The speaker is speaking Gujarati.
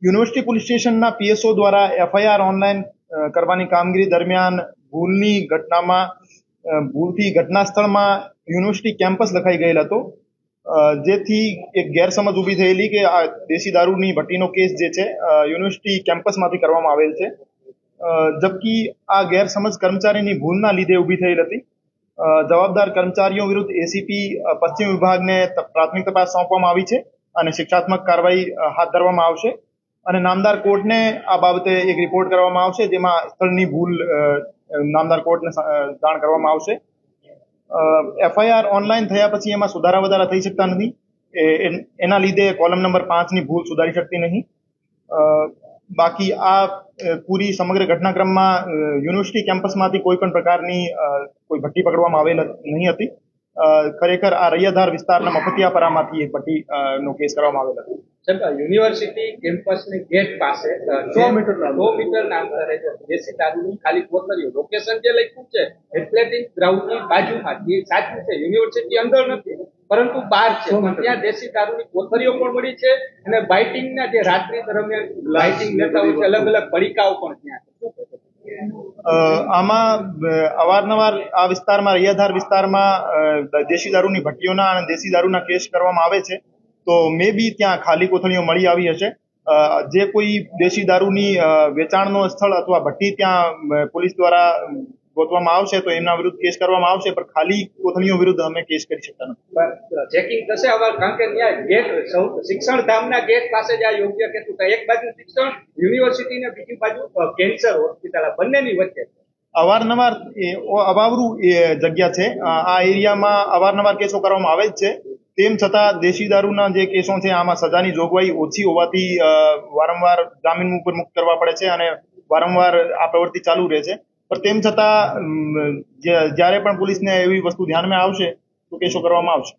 યુનિવર્સિટી પોલીસ સ્ટેશનના પીએસઓ દ્વારા એફઆઈઆર ઓનલાઈન કરવાની કામગીરી દરમિયાન ભૂલથી ઘટના સ્થળમાં યુનિવર્સિટી કેમ્પસ લખાઈ ગયેલ હતો, જેથી એક ગેરસમજ ઊભી થયેલી કે આ દેશી દારૂની ભટ્ટીનો કેસ જે છે યુનિવર્સિટી કેમ્પસમાંથી કરવામાં આવેલ છે, જબકી આ ગેરસમજ કર્મચારીની ભૂલના લીધે ઊભી થયેલ હતી। જવાબદાર કર્મચારીઓ વિરુદ્ધ એસીપી પશ્ચિમ વિભાગને પ્રાથમિક તપાસ સોંપવામાં આવી છે અને શિક્ષાત્મક કાર્યવાહી હાથ ધરવામાં આવશે અને નામદાર કોર્ટને આ બાબતે એક રિપોર્ટ કરવામાં આવશે, જેમાં સ્થળની ભૂલ નામદાર કોર્ટને જાણ કરવામાં આવશે। એફઆઈઆર ઓનલાઈન થયા પછી એમાં સુધારા વધારા થઈ શકતા નથી, એના લીધે કોલમ નંબર 5ની ભૂલ સુધારી શકતી નહીં। બાકી આ પૂરી સમગ્ર ઘટનાક્રમમાં યુનિવર્સિટી કેમ્પસમાંથી કોઈ પણ પ્રકારની કોઈ ભટ્ટી પકડવામાં આવેલ નહીં હતી। ખરેખર આ રૈયાધાર વિસ્તારના મફતિયાપરામાંથી એક ભટ્ટી નો કેસ કરવામાં આવેલ હતો। યુનિવર્સિટી કેમ્પસની ગેટ પાસે 100 મીટરના અંતરે દેશી દારૂની ખાલી કોથળીઓ, લોકેશન જે લખ્યું છે એથ્લેટિક ગ્રાઉન્ડની બાજુમાં, જે સાચું છે યુનિવર્સિટી અંદર નથી પરંતુ બહાર છે, પણ ત્યાં દેશી દારૂની કોથળીઓ પણ મળી છે અને બાઇટિંગના જે રાત્રિ દરમિયાન બાઇટિંગ લેતા હોય છે અલગ અલગ પડીકાઓ પણ ત્યાં છે। આમાં અવારનવાર આ વિસ્તારમાં રૈયાધાર વિસ્તારમાં દેશી દારૂની ભટ્ટીઓના અને દેશી દારૂના કેસ કરવામાં આવે છે, તો મે બી ત્યાં ખાલી કોથળીઓ મળી આવી હશે। જે કોઈ દેશી દારૂની વેચાણનો સ્થળ અથવા ભટ્ટી ત્યાં પોલીસ દ્વારા ગોતવામાં આવશે તો એમના વિરુદ્ધ કેસ કરવામાં આવશે, પણ ખાલી કોથળીઓ વિરુદ્ધ અમે કેસ કરી શકતા નથી। ચેકિંગ થશે હવે, કારણ કે ત્યાં ગેટ શિક્ષણ ધામના ગેટ પાસે જ આ યોગ્ય કહેતું કે એક બાજુ શિક્ષણ યુનિવર્સિટી ને બીજી બાજુ કેન્સર હોસ્પિટલ, બંનેની વચ્ચે અવારનવાર અવાવરું જગ્યા છે। આ એરિયામાં અવારનવાર કેસો કરવામાં આવે જ છે, તેમ છતાં દેશી દારૂના જે કેસો છે આમાં સજાની જોગવાઈ ઓછી હોવાથી વારંવાર જામીન ઉપર મુક્ત કરવા પડે છે અને વારંવાર આ પ્રવૃત્તિ ચાલુ રહે છે, પણ તેમ છતાં જ્યારે પણ પોલીસને એવી વસ્તુ ધ્યાનમાં આવશે તો કેસો કરવામાં આવશે।